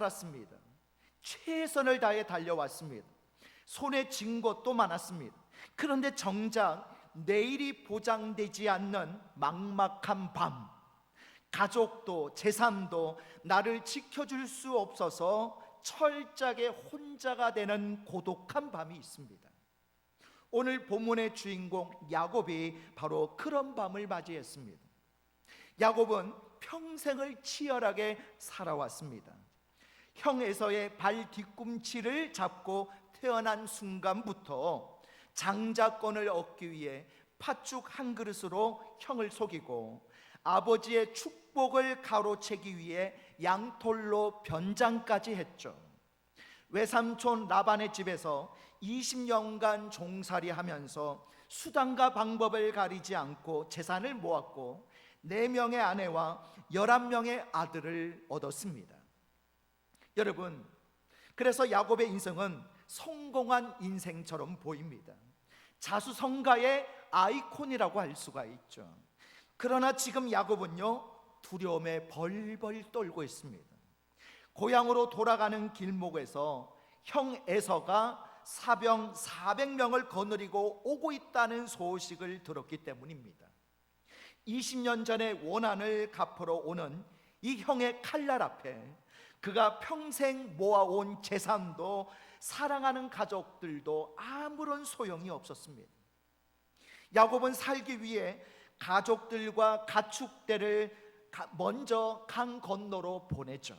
살았습니다. 최선을 다해 달려왔습니다. 손에 쥔 것도 많았습니다. 그런데 정작 내일이 보장되지 않는 막막한 밤, 가족도 재산도 나를 지켜줄 수 없어서 철저하게 혼자가 되는 고독한 밤이 있습니다. 오늘 본문의 주인공 야곱이 바로 그런 밤을 맞이했습니다. 야곱은 평생을 치열하게 살아왔습니다. 형 에서의 발 뒤꿈치를 잡고 태어난 순간부터 장자권을 얻기 위해 팥죽 한 그릇으로 형을 속이고 아버지의 축복을 가로채기 위해 양털로 변장까지 했죠. 외삼촌 라반의 집에서 20년간 종살이 하면서 수단과 방법을 가리지 않고 재산을 모았고 4명의 아내와 11명의 아들을 얻었습니다. 여러분, 그래서 야곱의 인생은 성공한 인생처럼 보입니다. 자수성가의 아이콘이라고 할 수가 있죠. 그러나 지금 야곱은요, 두려움에 벌벌 떨고 있습니다. 고향으로 돌아가는 길목에서 형 에서가 사병 400명을 거느리고 오고 있다는 소식을 들었기 때문입니다. 20년 전에 원한을 갚으러 오는 이 형의 칼날 앞에 그가 평생 모아온 재산도 사랑하는 가족들도 아무런 소용이 없었습니다. 야곱은 살기 위해 가족들과 가축대를 먼저 강 건너로 보내죠.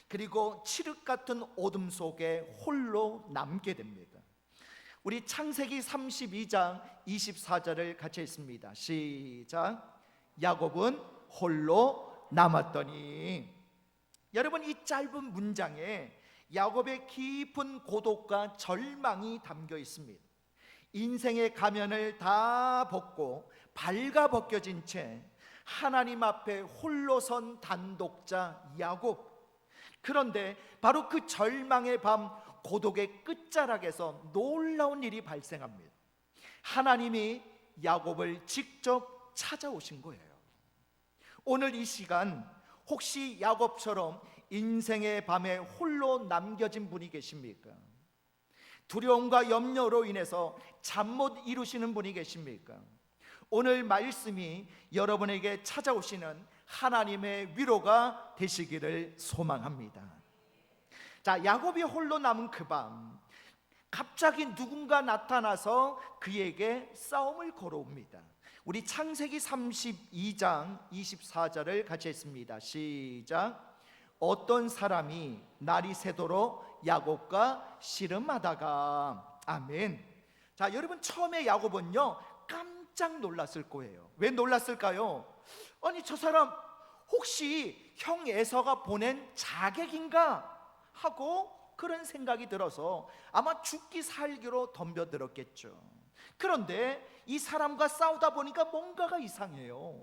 그리고 칠흑 같은 어둠 속에 홀로 남게 됩니다. 우리 창세기 32장 24절을 같이 읽습니다. 시작. 야곱은 홀로 남았더니. 여러분, 이 짧은 문장에 야곱의 깊은 고독과 절망이 담겨 있습니다. 인생의 가면을 다 벗고 발가벗겨진 채 하나님 앞에 홀로 선 단독자 야곱. 그런데 바로 그 절망의 밤, 고독의 끝자락에서 놀라운 일이 발생합니다. 하나님이 야곱을 직접 찾아오신 거예요. 오늘 이 시간 혹시 야곱처럼 인생의 밤에 홀로 남겨진 분이 계십니까? 두려움과 염려로 인해서 잠 못 이루시는 분이 계십니까? 오늘 말씀이 여러분에게 찾아오시는 하나님의 위로가 되시기를 소망합니다. 자, 야곱이 홀로 남은 그 밤, 갑자기 누군가 나타나서 그에게 싸움을 걸어옵니다. 우리 창세기 32장 24절을 같이 했습니다. 시작. 어떤 사람이 날이 새도록 야곱과 씨름하다가. 아멘. 자, 여러분, 처음에 야곱은요 깜짝 놀랐을 거예요. 왜 놀랐을까요? 아니, 저 사람 혹시 형 에서가 보낸 자객인가 하고 그런 생각이 들어서 아마 죽기 살기로 덤벼들었겠죠. 그런데 이 사람과 싸우다 보니까 뭔가가 이상해요.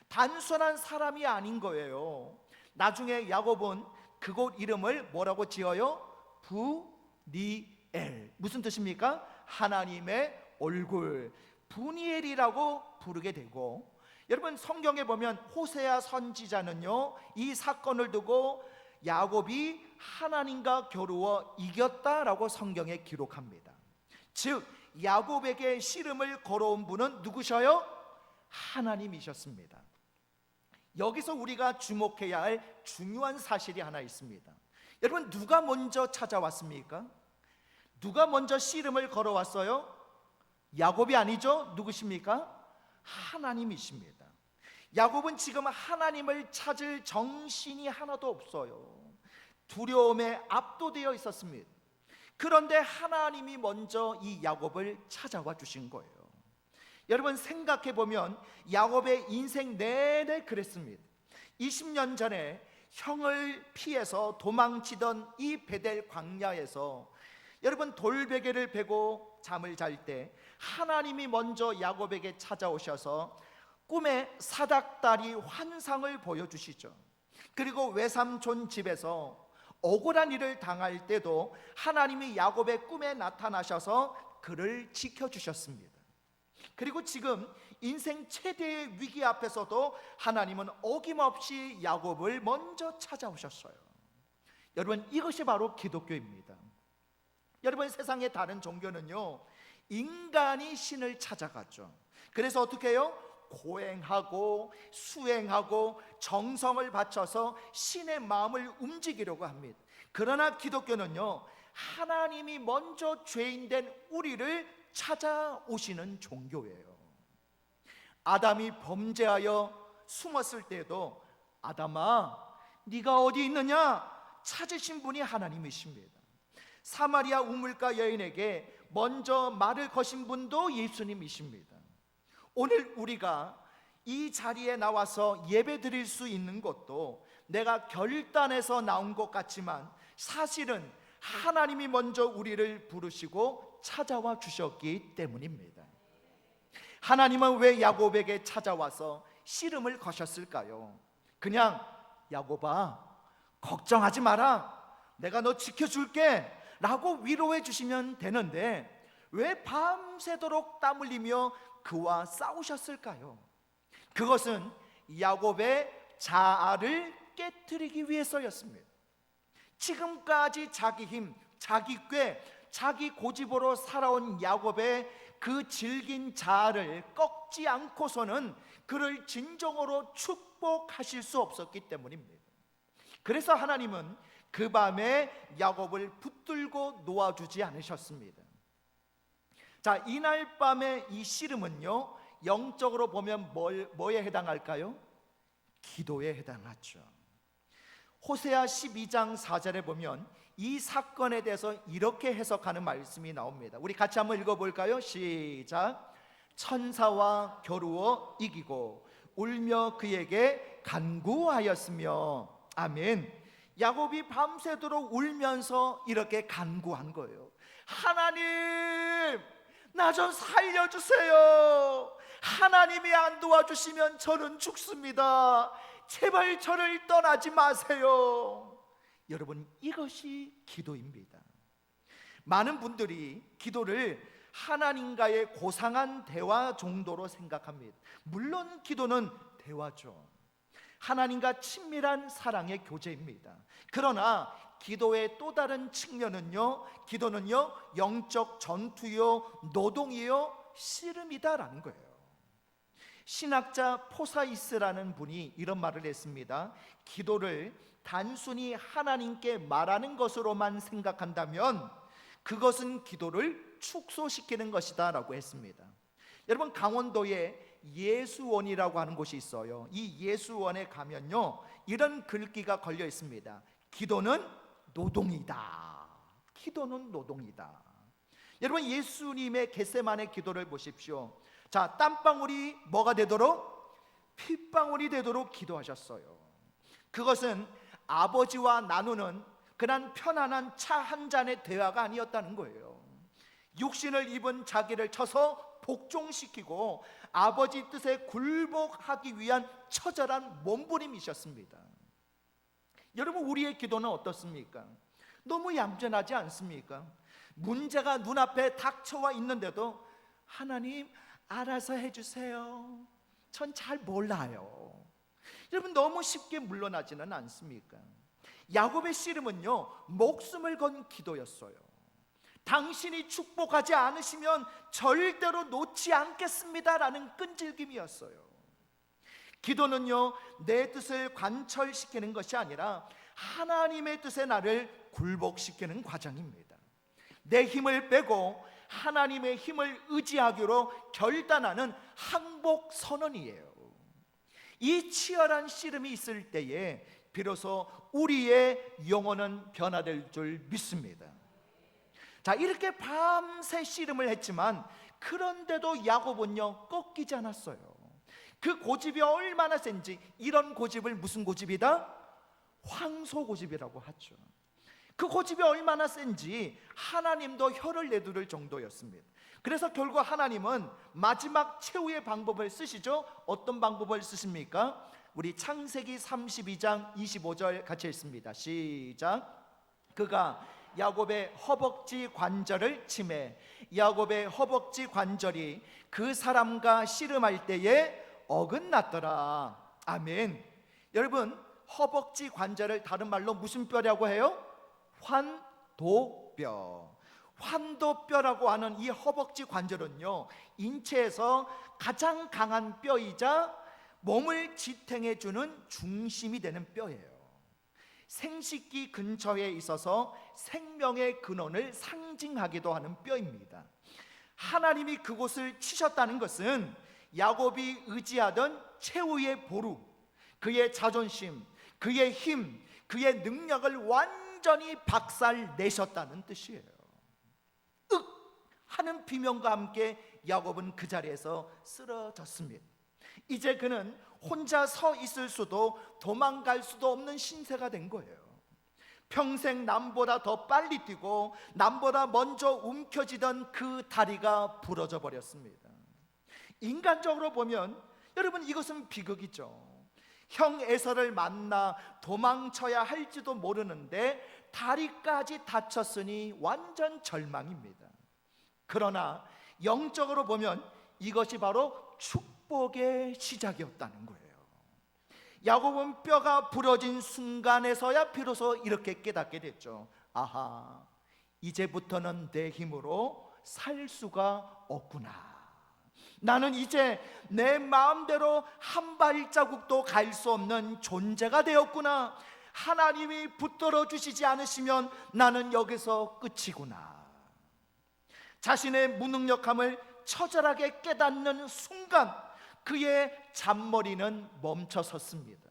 단순한 사람이 아닌 거예요. 나중에 야곱은 그곳 이름을 뭐라고 지어요? 부니엘. 무슨 뜻입니까? 하나님의 얼굴, 부니엘이라고 부르게 되고, 여러분, 성경에 보면 호세아 선지자는요 이 사건을 두고 야곱이 하나님과 겨루어 이겼다라고 성경에 기록합니다. 즉 야곱에게 씨름을 걸어온 분은 누구셔요? 하나님이셨습니다. 여기서 우리가 주목해야 할 중요한 사실이 하나 있습니다. 여러분, 누가 먼저 찾아왔습니까? 누가 먼저 씨름을 걸어왔어요? 야곱이 아니죠? 누구십니까? 하나님이십니다. 야곱은 지금 하나님을 찾을 정신이 하나도 없어요. 두려움에 압도되어 있었습니다. 그런데 하나님이 먼저 이 야곱을 찾아와 주신 거예요. 여러분, 생각해 보면 야곱의 인생 내내 그랬습니다. 20년 전에 형을 피해서 도망치던 이 베델 광야에서 여러분, 돌베개를 베고 잠을 잘 때 하나님이 먼저 야곱에게 찾아오셔서 꿈에 사닥다리 환상을 보여주시죠. 그리고 외삼촌 집에서 억울한 일을 당할 때도 하나님이 야곱의 꿈에 나타나셔서 그를 지켜주셨습니다. 그리고 지금 인생 최대의 위기 앞에서도 하나님은 어김없이 야곱을 먼저 찾아오셨어요. 여러분, 이것이 바로 기독교입니다. 여러분, 세상의 다른 종교는요, 인간이 신을 찾아가죠. 그래서 어떻게 해요? 고행하고 수행하고 정성을 바쳐서 신의 마음을 움직이려고 합니다. 그러나 기독교는요, 하나님이 먼저 죄인된 우리를 찾아오시는 종교예요. 아담이 범죄하여 숨었을 때도 아담아, 네가 어디 있느냐? 찾으신 분이 하나님이십니다. 사마리아 우물가 여인에게 먼저 말을 거신 분도 예수님이십니다. 오늘 우리가 이 자리에 나와서 예배 드릴 수 있는 것도 내가 결단해서 나온 것 같지만 사실은 하나님이 먼저 우리를 부르시고 찾아와 주셨기 때문입니다. 하나님은 왜 야곱에게 찾아와서 씨름을 거셨을까요? 그냥 야곱아, 걱정하지 마라, 내가 너 지켜줄게 라고 위로해 주시면 되는데 왜 밤새도록 땀 흘리며 그와 싸우셨을까요? 그것은 야곱의 자아를 깨트리기 위해서였습니다. 지금까지 자기 힘, 자기 꾀, 자기 고집으로 살아온 야곱의 그 질긴 자아를 꺾지 않고서는 그를 진정으로 축복하실 수 없었기 때문입니다. 그래서 하나님은 그 밤에 야곱을 붙들고 놓아주지 않으셨습니다. 자, 이날 밤의 이 씨름은요, 영적으로 보면 뭐에 해당할까요? 기도에 해당하죠. 호세아 12장 4절에 보면 이 사건에 대해서 이렇게 해석하는 말씀이 나옵니다. 우리 같이 한번 읽어볼까요? 시작. 천사와 겨루어 이기고 울며 그에게 간구하였으며. 아멘. 야곱이 밤새도록 울면서 이렇게 간구한 거예요. 하나님, 나 좀 살려주세요. 하나님이 안 도와주시면 저는 죽습니다. 제발 저를 떠나지 마세요. 여러분, 이것이 기도입니다. 많은 분들이 기도를 하나님과의 고상한 대화 정도로 생각합니다. 물론 기도는 대화죠. 하나님과 친밀한 사랑의 교제입니다. 그러나 기도의 또 다른 측면은요, 기도는요, 영적 전투요, 노동이요, 씨름이다라는 거예요. 신학자 포사이스라는 분이 이런 말을 했습니다. 기도를 단순히 하나님께 말하는 것으로만 생각한다면 그것은 기도를 축소시키는 것이다 라고 했습니다. 여러분, 강원도에 예수원이라고 하는 곳이 있어요. 이 예수원에 가면요, 이런 글귀가 걸려 있습니다. 기도는 노동이다. 기도는 노동이다. 여러분, 예수님의 겟세마네 기도를 보십시오. 자, 땀방울이 뭐가 되도록? 핏방울이 되도록 기도하셨어요. 그것은 아버지와 나누는 그냥 편안한 차 한 잔의 대화가 아니었다는 거예요. 육신을 입은 자기를 쳐서 복종시키고 아버지 뜻에 굴복하기 위한 처절한 몸부림이셨습니다. 여러분, 우리의 기도는 어떻습니까? 너무 얌전하지 않습니까? 문제가 눈앞에 닥쳐와 있는데도 하나님, 알아서 해주세요. 전 잘 몰라요. 여러분, 너무 쉽게 물러나지는 않습니까? 야곱의 씨름은요, 목숨을 건 기도였어요. 당신이 축복하지 않으시면 절대로 놓지 않겠습니다라는 끈질김이었어요. 기도는요, 내 뜻을 관철시키는 것이 아니라 하나님의 뜻에 나를 굴복시키는 과정입니다. 내 힘을 빼고 하나님의 힘을 의지하기로 결단하는 항복 선언이에요. 이 치열한 씨름이 있을 때에 비로소 우리의 영혼은 변화될 줄 믿습니다. 자, 이렇게 밤새 씨름을 했지만 그런데도 야곱은요, 꺾이지 않았어요. 그 고집이 얼마나 센지, 이런 고집을 무슨 고집이다? 황소 고집이라고 하죠. 그 고집이 얼마나 센지 하나님도 혀를 내두를 정도였습니다. 그래서 결국 하나님은 마지막 최후의 방법을 쓰시죠. 어떤 방법을 쓰십니까? 우리 창세기 32장 25절 같이 읽습니다. 시작. 그가 야곱의 허벅지 관절을 치매 야곱의 허벅지 관절이 그 사람과 씨름할 때에 어긋났더라. 아멘. 여러분, 허벅지 관절을 다른 말로 무슨 뼈라고 해요? 환도뼈. 환도뼈라고 하는 이 허벅지 관절은요, 인체에서 가장 강한 뼈이자 몸을 지탱해 주는 중심이 되는 뼈예요. 생식기 근처에 있어서 생명의 근원을 상징하기도 하는 뼈입니다. 하나님이 그곳을 치셨다는 것은 야곱이 의지하던 최후의 보루, 그의 자존심, 그의 힘, 그의 능력을 완전히 박살내셨다는 뜻이에요. 하는 비명과 함께 야곱은 그 자리에서 쓰러졌습니다. 이제 그는 혼자 서 있을 수도 도망갈 수도 없는 신세가 된 거예요. 평생 남보다 더 빨리 뛰고 남보다 먼저 움켜쥐던 그 다리가 부러져 버렸습니다. 인간적으로 보면 여러분, 이것은 비극이죠. 형 에서를 만나 도망쳐야 할지도 모르는데 다리까지 다쳤으니 완전 절망입니다. 그러나 영적으로 보면 이것이 바로 축복의 시작이었다는 거예요. 야곱은 뼈가 부러진 순간에서야 비로소 이렇게 깨닫게 됐죠. 아하, 이제부터는 내 힘으로 살 수가 없구나. 나는 이제 내 마음대로 한 발자국도 갈 수 없는 존재가 되었구나. 하나님이 붙들어 주시지 않으시면 나는 여기서 끝이구나. 자신의 무능력함을 처절하게 깨닫는 순간 그의 잔머리는 멈춰섰습니다.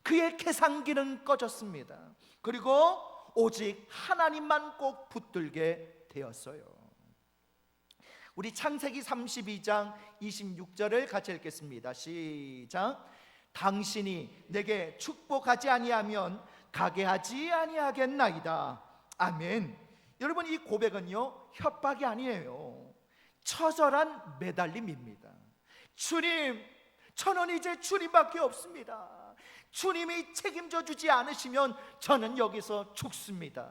그의 계산기는 꺼졌습니다. 그리고 오직 하나님만 꼭 붙들게 되었어요. 우리 창세기 32장 26절을 같이 읽겠습니다. 시작. 당신이 내게 축복하지 아니하면 가게 하지 아니하겠나이다. 아멘. 여러분, 이 고백은요, 협박이 아니에요. 처절한 매달림입니다. 주님, 저는 이제 주님밖에 없습니다. 주님이 책임져 주지 않으시면 저는 여기서 죽습니다.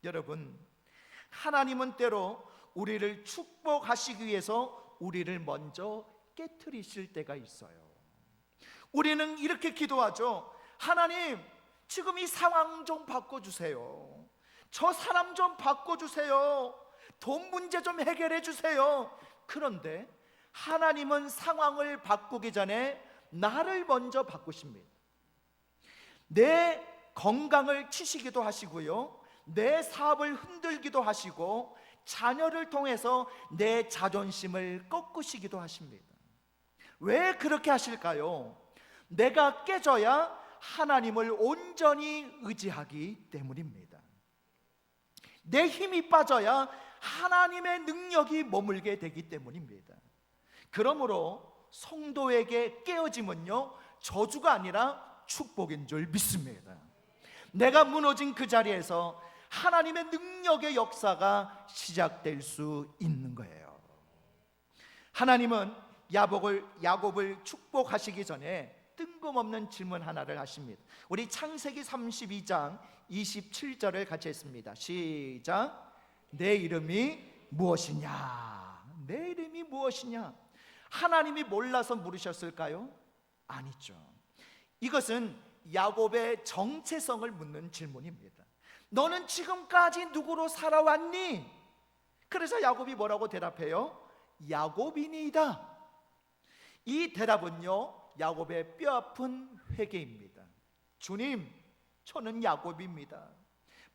여러분, 하나님은 때로 우리를 축복하시기 위해서 우리를 먼저 깨트리실 때가 있어요. 우리는 이렇게 기도하죠. 하나님, 지금 이 상황 좀 바꿔주세요. 저 사람 좀 바꿔주세요. 돈 문제 좀 해결해 주세요. 그런데 하나님은 상황을 바꾸기 전에 나를 먼저 바꾸십니다. 내 건강을 치시기도 하시고요, 내 사업을 흔들기도 하시고, 자녀를 통해서 내 자존심을 꺾으시기도 하십니다. 왜 그렇게 하실까요? 내가 깨져야 하나님을 온전히 의지하기 때문입니다. 내 힘이 빠져야 하나님의 능력이 머물게 되기 때문입니다. 그러므로 성도에게 깨어짐은요, 저주가 아니라 축복인 줄 믿습니다. 내가 무너진 그 자리에서 하나님의 능력의 역사가 시작될 수 있는 거예요. 하나님은 야곱을 축복하시기 전에 뜬금없는 질문 하나를 하십니다. 우리 창세기 32장 27절을 같이 했습니다. 시작. 내 이름이 무엇이냐? 내 이름이 무엇이냐? 하나님이 몰라서 물으셨을까요? 아니죠. 이것은 야곱의 정체성을 묻는 질문입니다. 너는 지금까지 누구로 살아왔니? 그래서 야곱이 뭐라고 대답해요? 야곱이니이다. 이 대답은요, 야곱의 뼈아픈 회개입니다. 주님, 저는 야곱입니다.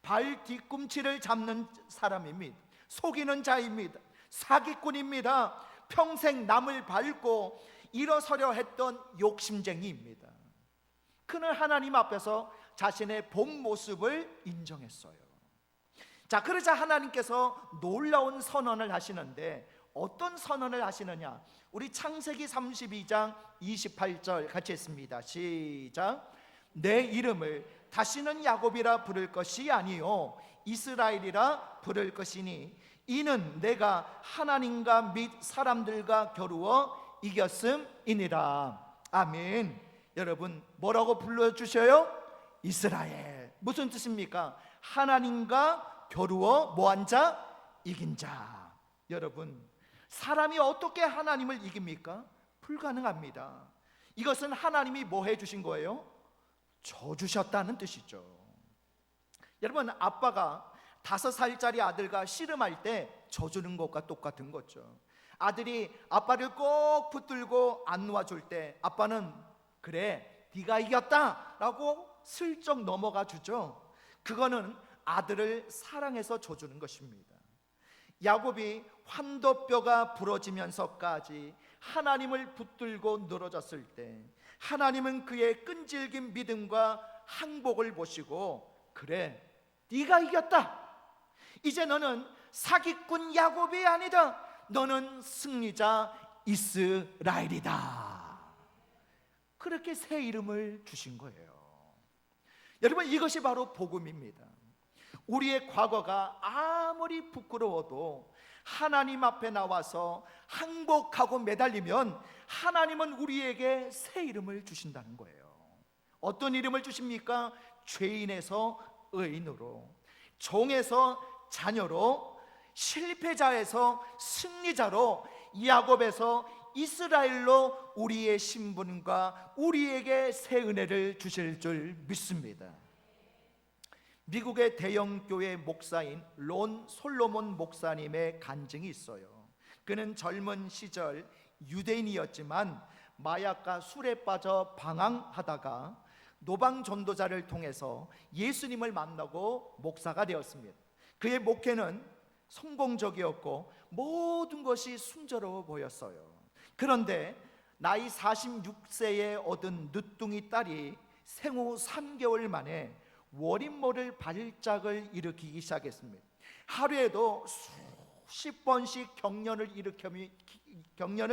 발 뒤꿈치를 잡는 사람입니다. 속이는 자입니다. 사기꾼입니다. 평생 남을 밟고 일어서려 했던 욕심쟁이입니다. 그는 하나님 앞에서 자신의 본 모습을 인정했어요. 자, 그러자 하나님께서 놀라운 선언을 하시는데 어떤 선언을 하시느냐? 우리 창세기 32장 28절 같이 했습니다. 시작. 내 이름을 다시는 야곱이라 부를 것이 아니요 이스라엘이라 부를 것이니 이는 내가 하나님과 및 사람들과 겨루어 이겼음이니라. 아멘. 여러분, 뭐라고 불러주셔요? 이스라엘. 무슨 뜻입니까? 하나님과 겨루어 뭐한 자? 이긴 자. 여러분, 사람이 어떻게 하나님을 이깁니까? 불가능합니다. 이것은 하나님이 뭐 해주신 거예요? 줘 주셨다는 뜻이죠. 여러분, 아빠가 5살짜리 아들과 씨름할 때 져주는 것과 똑같은 거죠. 아들이 아빠를 꼭 붙들고 안 놓아줄 때 아빠는 그래, 네가 이겼다 라고 슬쩍 넘어가 주죠. 그거는 아들을 사랑해서 져주는 것입니다. 야곱이 환도뼈가 부러지면서까지 하나님을 붙들고 늘어졌을 때 하나님은 그의 끈질긴 믿음과 항복을 보시고 그래, 네가 이겼다. 이제 너는 사기꾼 야곱이 아니다. 너는 승리자 이스라엘이다. 그렇게 새 이름을 주신 거예요. 여러분, 이것이 바로 복음입니다. 우리의 과거가 아무리 부끄러워도 하나님 앞에 나와서 항복하고 매달리면 하나님은 우리에게 새 이름을 주신다는 거예요. 어떤 이름을 주십니까? 죄인에서 의인으로, 종에서 자녀로, 실패자에서 승리자로, 야곱에서 이스라엘로 우리의 신분과 우리에게 새 은혜를 주실 줄 믿습니다. 미국의 대형교회 목사인 론 솔로몬 목사님의 간증이 있어요. 그는 젊은 시절 유대인이었지만 마약과 술에 빠져 방황하다가 노방 전도자를 통해서 예수님을 만나고 목사가 되었습니다. 그의 목회는 성공적이었고 모든 것이 순조로워 보였어요. 그런데 나이 46세에 얻은 늦둥이 딸이 생후 3개월 만에 원인 모를 발작을 일으키기 시작했습니다. 하루에도 수십 번씩 경련을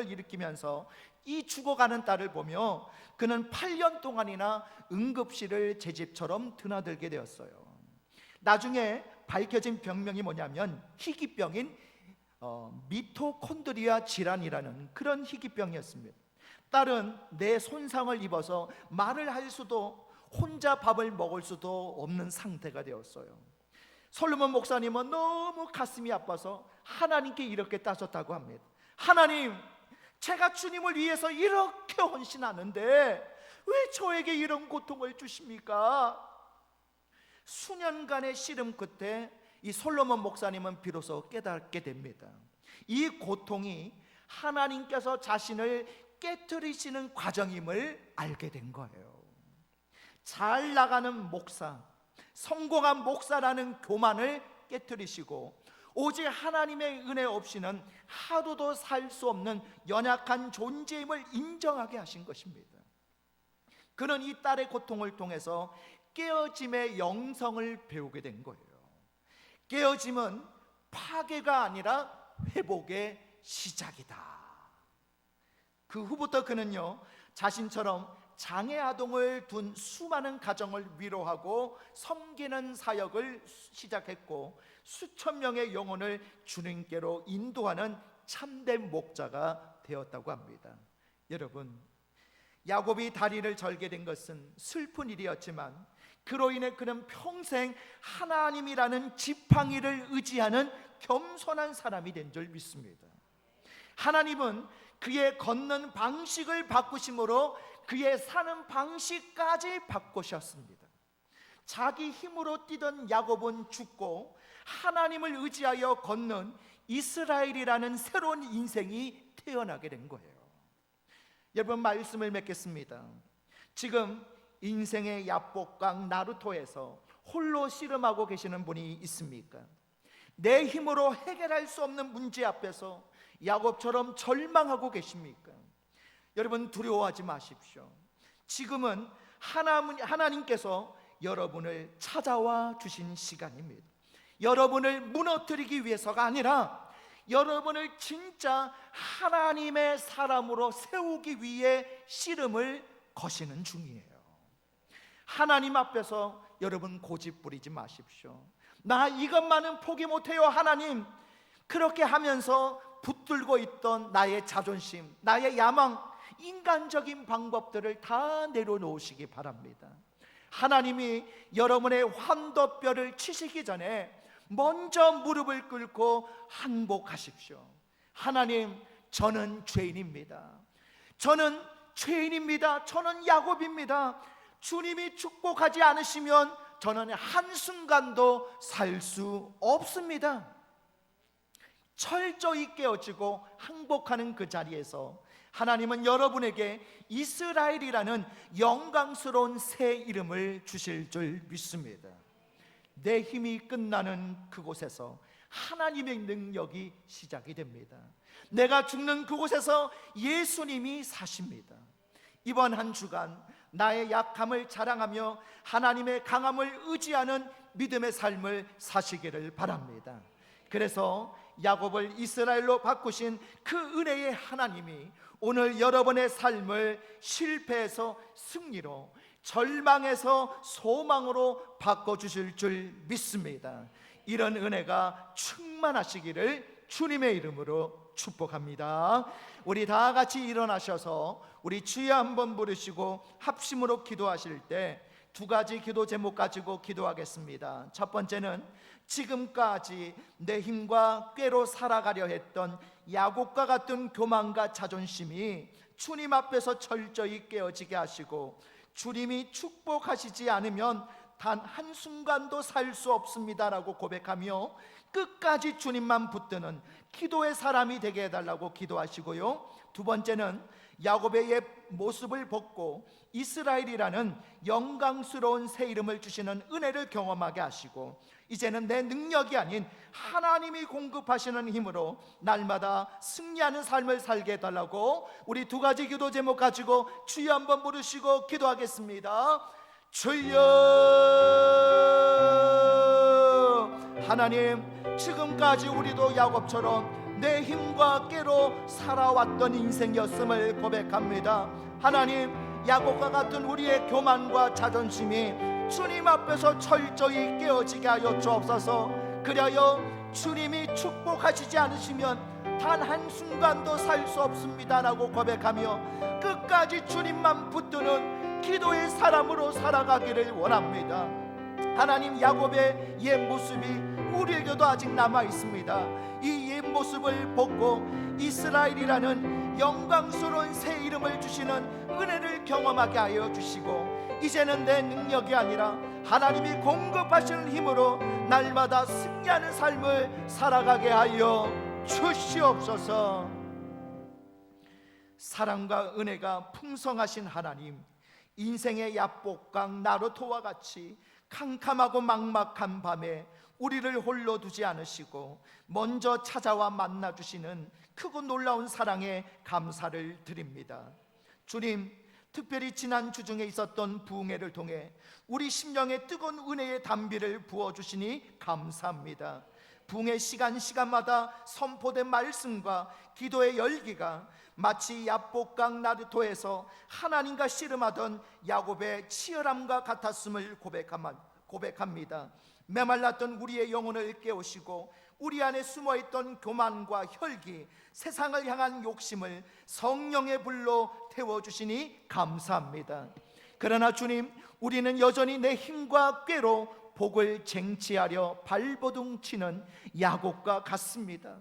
일으키면서 이 죽어가는 딸을 보며 그는 8년 동안이나 응급실을 제 집처럼 드나들게 되었어요. 나중에 밝혀진 병명이 뭐냐면 희귀병인 미토콘드리아 질환이라는 그런 희귀병이었습니다. 딸은 내 손상을 입어서 말을 할 수도 혼자 밥을 먹을 수도 없는 상태가 되었어요. 솔로몬 목사님은 너무 가슴이 아파서 하나님께 이렇게 따졌다고 합니다. 하나님, 제가 주님을 위해서 이렇게 헌신하는데 왜 저에게 이런 고통을 주십니까? 수년간의 씨름 끝에 이 솔로몬 목사님은 비로소 깨닫게 됩니다. 이 고통이 하나님께서 자신을 깨트리시는 과정임을 알게 된 거예요. 잘 나가는 목사, 성공한 목사라는 교만을 깨트리시고 오직 하나님의 은혜 없이는 하루도 살 수 없는 연약한 존재임을 인정하게 하신 것입니다. 그는 이 딸의 고통을 통해서 깨어짐의 영성을 배우게 된 거예요. 깨어짐은 파괴가 아니라 회복의 시작이다. 그 후부터 그는요, 자신처럼 장애 아동을 둔 수많은 가정을 위로하고 섬기는 사역을 시작했고 수천 명의 영혼을 주님께로 인도하는 참된 목자가 되었다고 합니다. 여러분, 야곱이 다리를 절게 된 것은 슬픈 일이었지만 그로 인해 그는 평생 하나님이라는 지팡이를 의지하는 겸손한 사람이 된 줄 믿습니다. 하나님은 그의 걷는 방식을 바꾸심으로 그의 사는 방식까지 바꾸셨습니다. 자기 힘으로 뛰던 야곱은 죽고 하나님을 의지하여 걷는 이스라엘이라는 새로운 인생이 태어나게 된 거예요. 여러분, 말씀을 맺겠습니다. 지금 인생의 야복강 나루토에서 홀로 씨름하고 계시는 분이 있습니까? 내 힘으로 해결할 수 없는 문제 앞에서 야곱처럼 절망하고 계십니까? 여러분, 두려워하지 마십시오. 지금은 하나님께서 여러분을 찾아와 주신 시간입니다. 여러분을 무너뜨리기 위해서가 아니라 여러분을 진짜 하나님의 사람으로 세우기 위해 씨름을 거시는 중이에요. 하나님 앞에서 여러분 고집 부리지 마십시오. 나 이것만은 포기 못해요 하나님. 그렇게 하면서 붙들고 있던 나의 자존심, 나의 야망, 인간적인 방법들을 다 내려놓으시기 바랍니다. 하나님이 여러분의 환도뼈를 치시기 전에 먼저 무릎을 꿇고 항복하십시오. 하나님, 저는 죄인입니다. 저는 야곱입니다. 주님이 축복하지 않으시면 저는 한순간도 살 수 없습니다. 철저히 깨어지고 항복하는 그 자리에서 하나님은 여러분에게 이스라엘이라는 영광스러운 새 이름을 주실 줄 믿습니다. 내 힘이 끝나는 그곳에서 하나님의 능력이 시작이 됩니다. 내가 죽는 그곳에서 예수님이 사십니다. 이번 한 주간 나의 약함을 자랑하며 하나님의 강함을 의지하는 믿음의 삶을 사시기를 바랍니다. 그래서 야곱을 이스라엘로 바꾸신 그 은혜의 하나님이 오늘 여러분의 삶을 실패에서 승리로, 절망에서 소망으로 바꿔주실 줄 믿습니다. 이런 은혜가 충만하시기를 주님의 이름으로 축복합니다. 우리 다 같이 일어나셔서 우리 주여 한번 부르시고 합심으로 기도하실 때 두 가지 기도 제목 가지고 기도하겠습니다. 첫 번째는 지금까지 내 힘과 꾀로 살아가려 했던 야곱과 같은 교만과 자존심이 주님 앞에서 철저히 깨어지게 하시고, 주님이 축복하시지 않으면 단 한순간도 살 수 없습니다라고 고백하며 끝까지 주님만 붙드는 기도의 사람이 되게 해달라고 기도하시고요. 두 번째는 야곱의 옛 모습을 벗고 이스라엘이라는 영광스러운 새 이름을 주시는 은혜를 경험하게 하시고, 이제는 내 능력이 아닌 하나님이 공급하시는 힘으로 날마다 승리하는 삶을 살게 해달라고 우리 두 가지 기도 제목 가지고 주여 한번 부르시고 기도하겠습니다. 주여, 하나님, 지금까지 우리도 야곱처럼 내 힘과 꾀로 살아왔던 인생이었음을 고백합니다. 하나님, 야곱과 같은 우리의 교만과 자존심이 주님 앞에서 철저히 깨어지게 하여 주옵소서. 그리하여 주님이 축복하시지 않으시면 단 한순간도 살 수 없습니다라고 고백하며 끝까지 주님만 붙드는 기도의 사람으로 살아가기를 원합니다. 하나님, 야곱의 옛 모습이 우리에게도 아직 남아 있습니다. 이 옛 모습을 벗고 이스라엘이라는 영광스러운 새 이름을 주시는 은혜를 경험하게 하여 주시고, 이제는 내 능력이 아니라 하나님이 공급하시는 힘으로 날마다 승리하는 삶을 살아가게 하여 주시옵소서. 사랑과 은혜가 풍성하신 하나님, 인생의 야복강 나루토와 같이 캄캄하고 막막한 밤에 우리를 홀로 두지 않으시고 먼저 찾아와 만나주시는 크고 놀라운 사랑에 감사를 드립니다. 주님, 특별히 지난 주 중에 있었던 부흥회를 통해 우리 심령에 뜨거운 은혜의 담비를 부어주시니 감사합니다. 부흥회 시간마다 선포된 말씀과 기도의 열기가 마치 야복강 나루토에서 하나님과 씨름하던 야곱의 치열함과 같았음을 고백합니다. 메말랐던 우리의 영혼을 깨우시고 우리 안에 숨어있던 교만과 혈기, 세상을 향한 욕심을 성령의 불로 태워주시니 감사합니다. 그러나 주님, 우리는 여전히 내 힘과 꾀로 복을 쟁취하려 발버둥치는 야곱과 같습니다.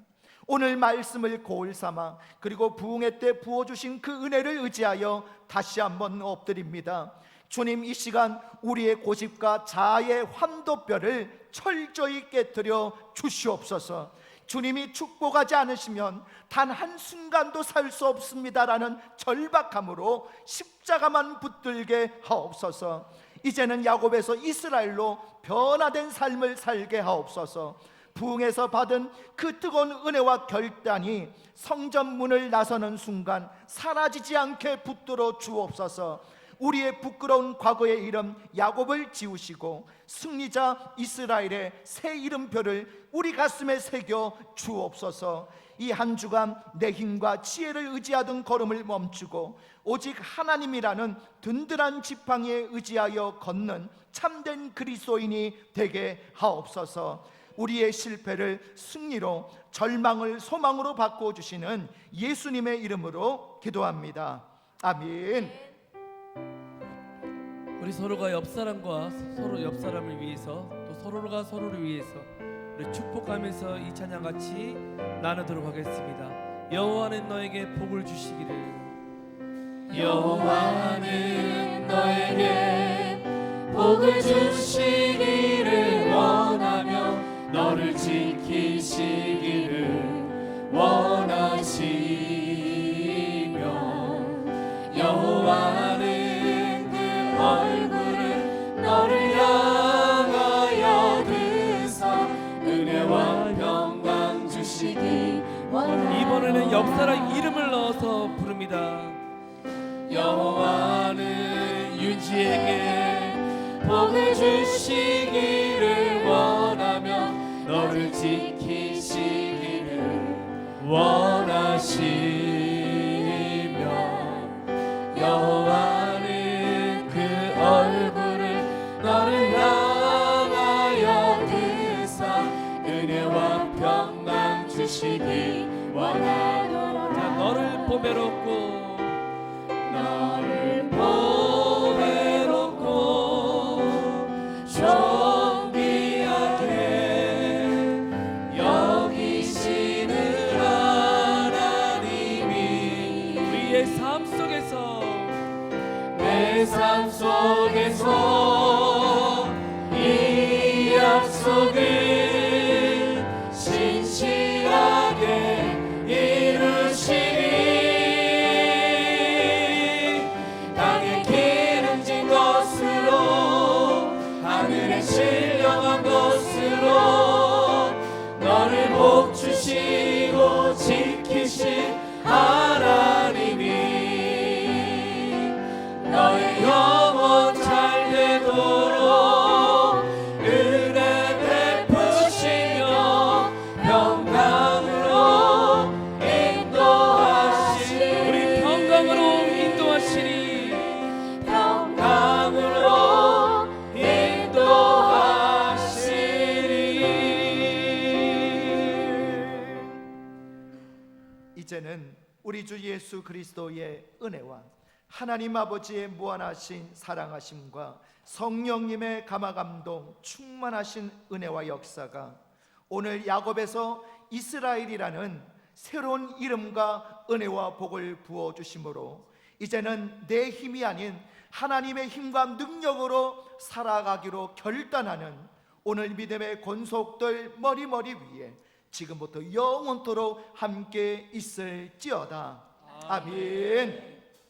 오늘 말씀을 고을 삼아 그리고 부흥회 때 부어주신 그 은혜를 의지하여 다시 한번 엎드립니다. 주님, 이 시간 우리의 고집과 자아의 환도뼈를 철저히 깨뜨려 주시옵소서. 주님이 축복하지 않으시면 단 한순간도 살 수 없습니다라는 절박함으로 십자가만 붙들게 하옵소서. 이제는 야곱에서 이스라엘로 변화된 삶을 살게 하옵소서. 부흥에서 받은 그 뜨거운 은혜와 결단이 성전 문을 나서는 순간 사라지지 않게 붙들어 주옵소서. 우리의 부끄러운 과거의 이름 야곱을 지우시고 승리자 이스라엘의 새 이름표를 우리 가슴에 새겨 주옵소서. 이 한 주간 내 힘과 지혜를 의지하던 걸음을 멈추고 오직 하나님이라는 든든한 지팡이에 의지하여 걷는 참된 그리스도인이 되게 하옵소서. 우리의 실패를 승리로, 절망을 소망으로 바꿔주시는 예수님의 이름으로 기도합니다. 아멘. 우리 서로가 옆 사람과 서로 옆 사람을 위해서, 또 서로가 서로를 위해서 우리 축복하면서 이 찬양 같이 나누도록 하겠습니다. 여호와는 너에게 복을 주시기를. 여호와는 너에게 복을 주시기를 원하며 너를 지키시기를 원하시며 여호와는 그 얼굴을 너를 향하여 드사 은혜와 평강 주시기 원하시며 이번에는 옆사람 이름을 넣어서 부릅니다. 여호와는 윤지에게 복을 주시기를 원하며 너를 지키시기를 원하시며 여호와는 그 얼굴을 너를 향하여 드사 은혜와 평강 주시기 원하노라. 자, 너를 보배롭고 너를 보배롭고 존귀하게 여기시는 하나님이 우리의 삶 속에서 내 삶 속에서 이 약속을 신실하게 이루시리. 땅에 기름진 것으로 하늘에 신령한 것으로 너를 복 주시고 지키신 하나님이 너의 영혼 잘 되도록 은혜 베푸시며 평강으로 인도하시리. 우리 평강으로 인도하시리. 평강으로 인도하시리. 이제는 우리 주 예수 그리스도의 은혜와 하나님 아버지의 무한하신 사랑하심과 성령님의 감화감동 충만하신 은혜와 역사가 오늘 야곱에서 이스라엘이라는 새로운 이름과 은혜와 복을 부어주심으로 이제는 내 힘이 아닌 하나님의 힘과 능력으로 살아가기로 결단하는 오늘 믿음의 권속들 머리머리 위에 지금부터 영원토록 함께 있을지어다. 아멘.